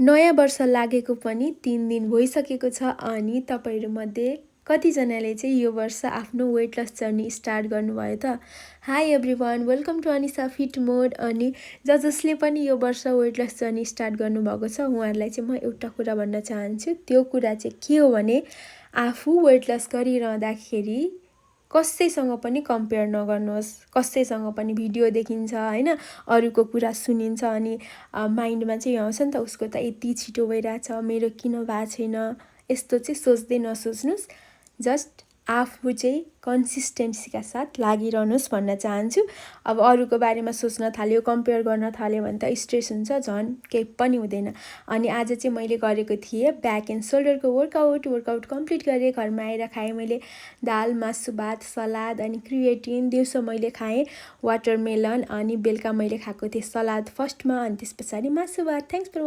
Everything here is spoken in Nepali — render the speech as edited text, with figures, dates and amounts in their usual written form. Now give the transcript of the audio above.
नयाँ वर्ष लागेको पनि 3 दिन भइसकेको छ अनि तपाईहरुमध्ये कतिजनाले चाहिँ यो वर्ष आफ्नो वेट लस जर्नी स्टार्ट गर्नुभयो त? Hi everyone, welcome to Anisa fit mode. अनि जसले पनि यो वर्ष वेट लस जर्नी स्टार्ट गर्नुभएको छ उहाँहरूलाई चाहिँ म एउटा कुरा भन्न चाहन्छु। त्यो कुरा चाहिँ के हो भने आफू वेट लस गरिरहँदाखेरि कसैसँग पनि कम्पेयर नगर्नुहोस्। कसैसँग पनि भिडियो देखिन्छ हैन, अरूको कुरा सुनिन्छ अनि माइन्डमा चाहिँ आउँछ नि त उसको त यति छिटो भइरहेछ, मेरो किन भएको छैन, यस्तो चाहिँ सोच्दै नसोच्नुस्। जस्ट आफू चाहिँ कन्सिस्टेन्सीका साथ लागिरहनुहोस् भन्न चाहन्छु। अब अरूको बारेमा सोच्न थाल्यो, कम्पेयर गर्न थाल्यो भने त स्ट्रेस हुन्छ, झन् केही पनि हुँदैन। अनि आज चाहिँ मैले गरेको थिएँ ब्याक एन्ड सोल्डरको वर्कआउट कम्प्लिट गरेँ। घरमा आएर खाएँ मैले दाल, मासु, भात, सलाद अनि क्रिएटिन। दिउँसो मैले खाएँ वाटरमेलन अनि बेलुका मैले खाएको थिएँ सलाद फर्स्टमा अनि त्यस पछाडि मासु भात। Thanks for